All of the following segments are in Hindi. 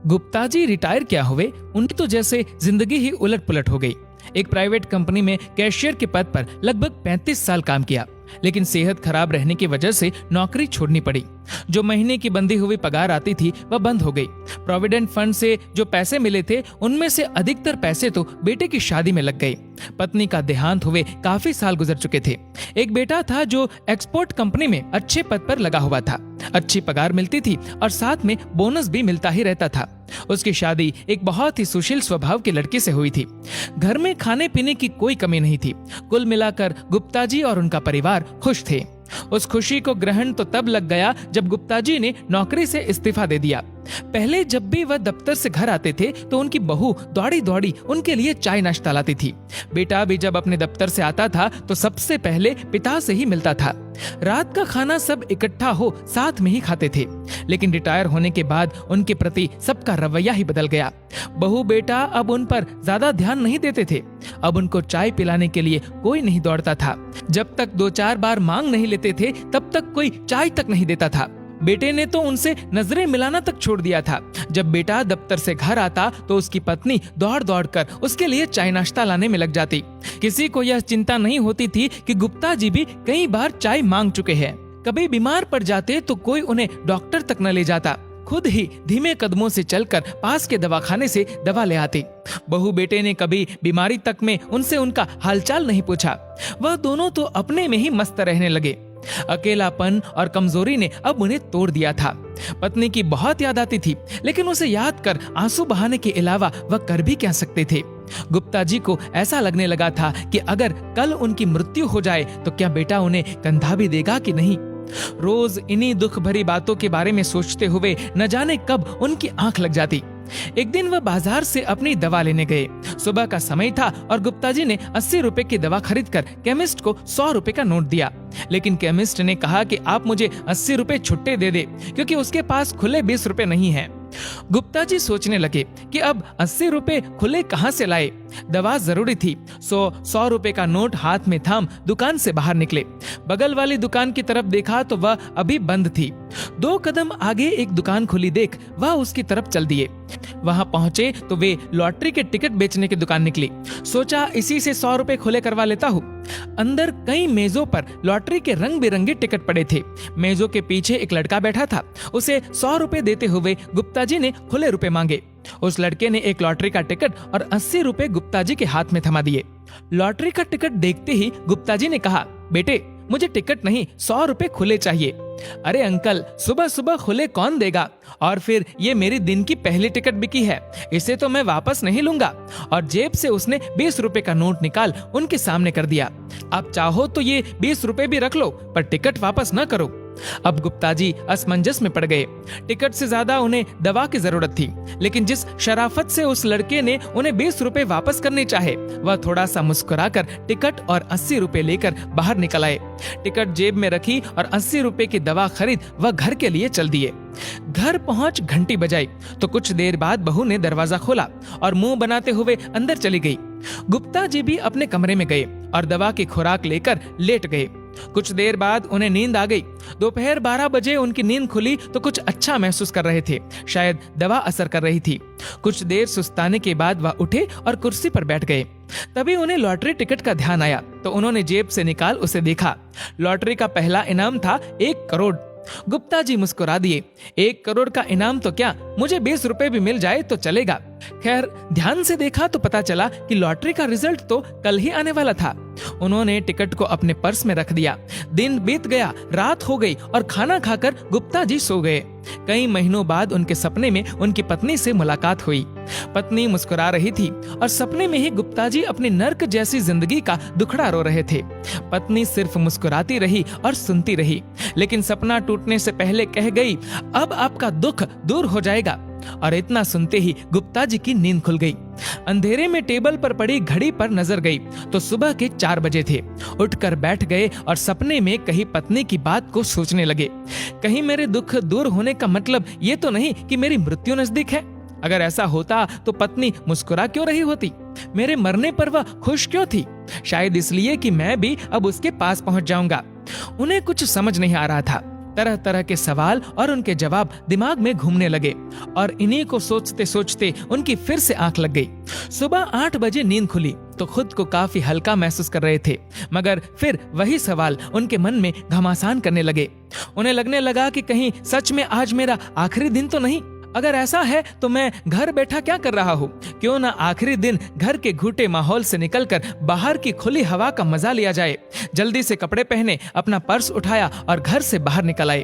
गुप्ता जी रिटायर क्या हुए, उनकी तो जैसे जिंदगी ही उलट पुलट हो गई। एक प्राइवेट कंपनी में कैशियर के पद पर लगभग 35 साल काम किया, लेकिन सेहत खराब रहने की वजह से नौकरी छोड़नी पड़ी। जो महीने की बंधी हुई पगार आती थी वह बंद हो गई। प्रोविडेंट फंड से जो पैसे मिले थे उनमें से अधिकतर पैसे तो बेटे की शादी में लग गए। पत्नी का देहांत हुए काफी साल गुजर चुके थे। एक बेटा था जो एक्सपोर्ट कंपनी में अच्छे पद पर लगा हुआ था, अच्छी पगार मिलती थी और साथ में बोनस भी मिलता ही रहता था। उसकी शादी एक बहुत ही सुशील स्वभाव की लड़की से हुई थी। घर में खाने पीने की कोई कमी नहीं थी। कुल मिलाकर गुप्ता जी और उनका परिवार खुश थे। उस खुशी को ग्रहण तो तब लग गया जब गुप्ता जी ने नौकरी से इस्तीफा दे दिया। पहले जब भी वह दफ्तर से घर आते थे तो उनकी बहू दौड़ी दौड़ी उनके लिए चाय नाश्ता लाती थी। बेटा भी जब अपने दफ्तर से आता था तो सबसे पहले पिता से ही मिलता था। रात का खाना सब इकट्ठा हो साथ में ही खाते थे। लेकिन रिटायर होने के बाद उनके प्रति सबका रवैया ही बदल गया। बहू बेटा अब उन पर ज्यादा ध्यान नहीं देते थे। अब उनको चाय पिलाने के लिए कोई नहीं दौड़ता था। जब तक 2-4 बार मांग नहीं लेते थे तब तक कोई चाय तक नहीं देता था। बेटे ने तो उनसे नजरें मिलाना तक छोड़ दिया था। जब बेटा दफ्तर से घर आता तो उसकी पत्नी दौड़ दौड़ कर उसके लिए चाय नाश्ता लाने में लग जाती। किसी को यह चिंता नहीं होती थी कि गुप्ता जी भी कई बार चाय मांग चुके हैं। कभी बीमार पड़ जाते तो कोई उन्हें डॉक्टर तक न ले जाता, खुद ही धीमे कदमों से चलकर पास के दवाखाने से दवा ले आती। बहू बेटे ने कभी बीमारी तक में उनसे उनका हालचाल नहीं पूछा। वह दोनों तो अपने में ही मस्त रहने लगे। अकेलापन और कमजोरी ने अब उन्हें तोड़ दिया था। पत्नी की बहुत याद आती थी, लेकिन उसे याद कर आंसू बहाने के अलावा वह कर भी क्या सकते थे। गुप्ता जी को ऐसा लगने लगा था कि अगर कल उनकी मृत्यु हो जाए तो क्या बेटा उन्हें कंधा भी देगा कि नहीं। रोज इन्हीं दुख भरी बातों के बारे में सोचते हुए न जाने कब उनकी आंख लग जाती। एक दिन वह बाजार से अपनी दवा लेने गए। सुबह का समय था और गुप्ता जी ने 80 रुपए की दवा खरीदकर केमिस्ट को 100 रुपए का नोट दिया। लेकिन केमिस्ट ने कहा कि आप मुझे 80 रुपए छुट्टे दे दे, क्योंकि उसके पास खुले 20 रुपए नहीं हैं। गुप्ता जी सोचने लगे कि अब 80 रुपए खुले कहां से लाए। दवा जरूरी थी। 100 रुपए का नोट हाथ में थाम दुकान से बाहर निकले। बगल वाली दुकान की तरफ देखा तो वह अभी बंद थी। 2 कदम आगे एक दुकान खुली देख वह उसकी तरफ चल दिए। वहां पहुंचे तो वे लॉटरी के टिकट बेचने की दुकान निकली। सोचा इसी से 100 रुपए खुले करवा लेता हूँ। अंदर कई मेजों पर लॉटरी के रंग बिरंगे टिकट पड़े थे। मेजों के पीछे एक लड़का बैठा था। उसे 100 रुपए देते हुए गुप्ता जी ने खुले रुपए मांगे। उस लड़के ने एक लॉटरी का टिकट और 80 रुपए गुप्ता जी के हाथ में थमा दिए। लॉटरी का टिकट देखते ही गुप्ता जी ने कहा, बेटे मुझे टिकट नहीं 100 रुपए खुले चाहिए। अरे अंकल, सुबह सुबह खुले कौन देगा, और फिर ये मेरी दिन की पहली टिकट बिकी है, इसे तो मैं वापस नहीं लूंगा। और जेब से उसने 20 रुपए का नोट निकाल उनके सामने कर दिया। आप चाहो तो ये 20 रुपए भी रख लो, पर टिकट वापस न करो। अब गुप्ता जी असमंजस में पड़ गए। टिकट से ज्यादा उन्हें दवा की जरूरत थी, लेकिन जिस शराफत से उस लड़के ने उन्हें 20 रुपए वापस करने चाहे, वह थोड़ा सा मुस्कुराकर टिकट और 80 रुपए लेकर बाहर निकल आए। टिकट जेब में रखी और 80 रुपए की दवा खरीद वह घर के लिए चल दिए। घर पहुंच घंटी बजाई तो कुछ देर बाद बहू ने दरवाजा खोला और मुंह बनाते हुए अंदर चली गई। गुप्ता जी भी अपने कमरे में गए और दवा की खुराक लेकर लेट गए। कुछ देर बाद उन्हें नींद आ गई। दोपहर 12 बजे उनकी नींद खुली तो कुछ अच्छा महसूस कर रहे थे। शायद दवा असर कर रही थी। कुछ देर सुस्ताने के बाद वह उठे और कुर्सी पर बैठ गए। तभी उन्हें लॉटरी टिकट का ध्यान आया तो उन्होंने जेब से निकाल उसे देखा। लॉटरी का पहला इनाम था 1 करोड़। गुप्ता जी मुस्कुरा दिए। 1 करोड़ का इनाम तो क्या, मुझे 20 रुपए भी मिल जाए तो चलेगा। खैर ध्यान से देखा तो पता चला कि लॉटरी का रिजल्ट तो कल ही आने वाला था। उन्होंने टिकट को अपने पर्स में रख दिया। दिन बीत गया, रात हो गई और खाना खाकर गुप्ता जी सो गए। कई महीनों बाद उनके सपने में उनकी पत्नी से मुलाकात हुई। पत्नी मुस्कुरा रही थी और सपने में ही गुप्ता जी अपनी नर्क जैसी जिंदगी का दुखड़ा रो रहे थे। पत्नी सिर्फ मुस्कुराती रही और सुनती रही, लेकिन सपना टूटने से पहले कह गई, अब आपका दुख दूर हो जाएगा। और इतना सुनते ही गुप्ता जी की नींद खुल गई। अंधेरे में टेबल पर पड़ी घड़ी पर नजर गई तो सुबह के 4 बजे थे। उठकर बैठ गए और सपने में कहीं पत्नी की बात को सोचने लगे। कहीं मेरे दुख दूर होने का मतलब ये तो नहीं कि मेरी मृत्यु नजदीक है। अगर ऐसा होता तो पत्नी मुस्कुरा क्यों रही होती? मेरे मरने पर वह खुश क्यों थी? शायद इसलिए कि मैं भी अब उसके पास पहुंच जाऊंगा। उन्हें कुछ समझ नहीं आ रहा था। तरह तरह के सवाल और उनके जवाब दिमाग में घूमने लगे और इन्हीं को सोचते सोचते उनकी फिर से आंख लग गई। सुबह 8 बजे नींद खुली तो खुद को काफी हल्का महसूस कर रहे थे, मगर फिर वही सवाल उनके मन में घमासान करने लगे। उन्हें लगने लगा कि कहीं सच में आज मेरा आखिरी दिन तो नहीं। अगर ऐसा है तो मैं घर बैठा क्या कर रहा हूँ? क्यों ना आखिरी दिन घर के घुटे माहौल से निकलकर बाहर की खुली हवा का मजा लिया जाए। जल्दी से कपड़े पहने, अपना पर्स उठाया और घर से बाहर निकल आए।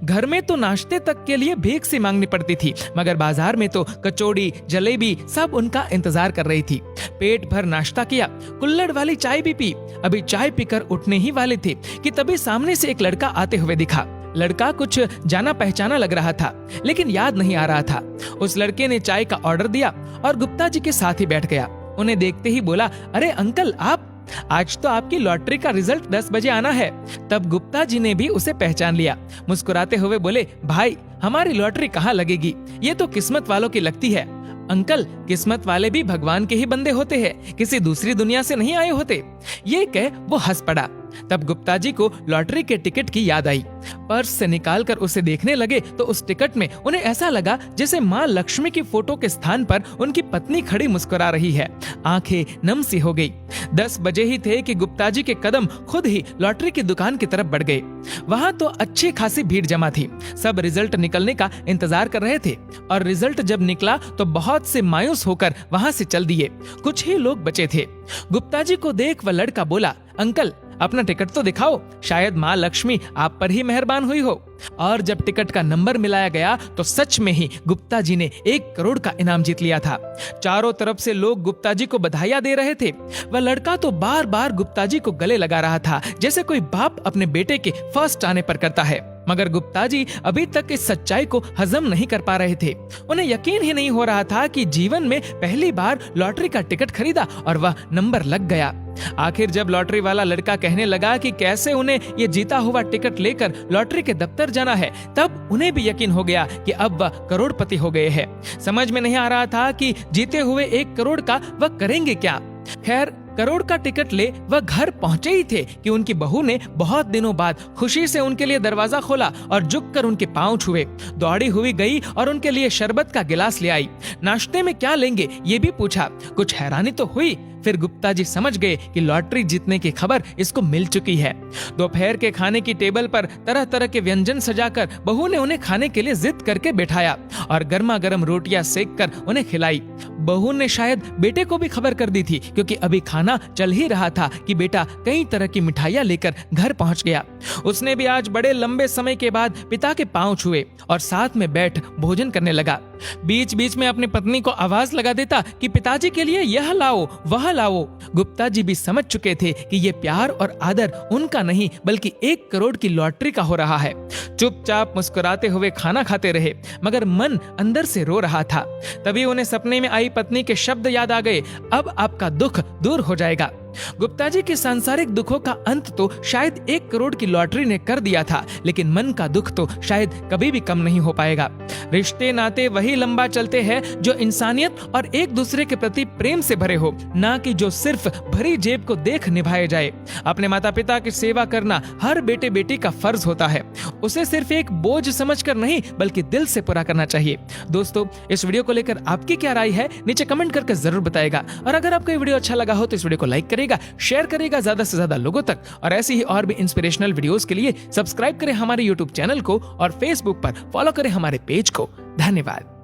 घर में तो नाश्ते तक के लिए भीख से मांगनी पड़ती थी, मगर बाजार में तो कचौड़ी जलेबी सब उनका इंतजार कर रही थी। पेट भर नाश्ता किया, कुल्हड़ वाली चाय भी पी। अभी चाय पीकर उठने ही वाले थे कि तभी सामने से एक लड़का आते हुए दिखा। लड़का कुछ जाना पहचाना लग रहा था, लेकिन याद नहीं आ रहा था। उस लड़के ने चाय का ऑर्डर दिया और गुप्ता जी के साथ ही बैठ गया। उन्हें देखते ही बोला, अरे अंकल आप, आज तो आपकी लॉटरी का रिजल्ट 10 बजे आना है। तब गुप्ता जी ने भी उसे पहचान लिया। मुस्कुराते हुए बोले, भाई हमारी लॉटरी कहाँ लगेगी, ये तो किस्मत वालों की लगती है। अंकल, किस्मत वाले भी भगवान के ही बंदे होते हैं, किसी दूसरी दुनिया से नहीं आए होते। ये कह वो हंस पड़ा। तब गुप्ता जी को लॉटरी के टिकट की याद आई। पर्स से निकालकर उसे देखने लगे तो उस टिकट में उन्हें ऐसा लगा जैसे माँ लक्ष्मी की फोटो के स्थान पर उनकी पत्नी खड़ी मुस्कुरा रही है। आंखें नम सी हो गई। 10 बजे ही थे कि गुप्ता जी के कदम खुद ही लॉटरी की दुकान की तरफ बढ़ गए। वहाँ तो अच्छी खासी भीड़ जमा थी। सब रिजल्ट निकलने का इंतजार कर रहे थे और रिजल्ट जब निकला तो बहुत से मायूस होकर वहाँ से चल दिए। कुछ ही लोग बचे थे। गुप्ता जी को देख वह लड़का बोला, अंकल अपना टिकट तो दिखाओ, शायद माँ लक्ष्मी आप पर ही मेहरबान हुई हो। और जब टिकट का नंबर मिलाया गया तो सच में ही गुप्ता जी ने 1 करोड़ का इनाम जीत लिया था। चारों तरफ से लोग गुप्ता जी को बधाइयां दे रहे थे। वह लड़का तो बार बार गुप्ता जी को गले लगा रहा था, जैसे कोई बाप अपने बेटे के फर्स्ट आने पर करता है। मगर गुप्ता जी अभी तक इस सच्चाई को हजम नहीं कर पा रहे थे। उन्हें यकीन ही नहीं हो रहा था कि जीवन में पहली बार लॉटरी का टिकट खरीदा और वह नंबर लग गया। आखिर जब लॉटरी वाला लड़का कहने लगा कि कैसे उन्हें ये जीता हुआ टिकट लेकर लॉटरी के दफ्तर जाना है, तब उन्हें भी यकीन हो गया कि अब वह करोड़पति हो गए हैं। समझ में नहीं आ रहा था कि जीते हुए 1 करोड़ का वह करेंगे क्या। खैर, करोड़ का टिकट ले वह घर पहुंचे ही थे कि उनकी बहू ने बहुत दिनों बाद खुशी से उनके लिए दरवाजा खोला और झुककर उनके पांव छुए। दौड़ी हुई गई और उनके लिए शरबत का गिलास ले आई। नाश्ते में क्या लेंगे ये भी पूछा। कुछ हैरानी तो हुई, फिर गुप्ता जी समझ गए कि लॉटरी जीतने की खबर इसको मिल चुकी है। दोपहर के खाने की टेबल पर तरह तरह के व्यंजन सजाकर बहू ने उन्हें खाने के लिए जिद करके बैठाया और गर्मा गर्म रोटियां सेक कर उन्हें खिलाई। बहू ने शायद बेटे को भी खबर कर दी थी, क्योंकि अभी खाना चल ही रहा था कि बेटा कई तरह की मिठाइयां लेकर घर पहुंच गया। उसने भी आज बड़े लंबे समय के बाद पिता के पांव छुए और साथ में बैठ भोजन करने लगा। बीच बीच में अपनी पत्नी को आवाज लगा देता कि पिताजी के लिए यह लाओ वह लाओ। गुप्ता जी भी समझ चुके थे कि ये प्यार और आदर उनका नहीं बल्कि 1 करोड़ की लॉटरी का हो रहा है। चुपचाप मुस्कुराते हुए खाना खाते रहे, मगर मन अंदर से रो रहा था। तभी उन्हें सपने में आई पत्नी के शब्द याद आ गए, अब आपका दुख दूर हो जाएगा। गुप्ता जी के सांसारिक दुखों का अंत तो शायद 1 करोड़ की लॉटरी ने कर दिया था, लेकिन मन का दुख तो शायद कभी भी कम नहीं हो पाएगा। रिश्ते नाते वही लंबा चलते हैं जो इंसानियत और एक दूसरे के प्रति प्रेम से भरे हो, ना कि जो सिर्फ भरी जेब को देख निभाए जाए। अपने माता पिता की सेवा करना हर बेटे बेटी का फर्ज होता है। उसे सिर्फ एक बोझ समझकर नहीं बल्कि दिल से पूरा करना चाहिए। दोस्तों, इस वीडियो को लेकर आपकी क्या राय है नीचे कमेंट करके जरूर बताएगा। और अगर आपको ये वीडियो अच्छा लगा हो तो इस वीडियो को लाइक करेगा, शेयर करेगा ज्यादा से ज्यादा लोगों तक, और ऐसी ही और भी इंस्पिरेशनल वीडियोस के लिए सब्सक्राइब करें हमारे YouTube चैनल को और Facebook पर फॉलो करें हमारे पेज को। धन्यवाद।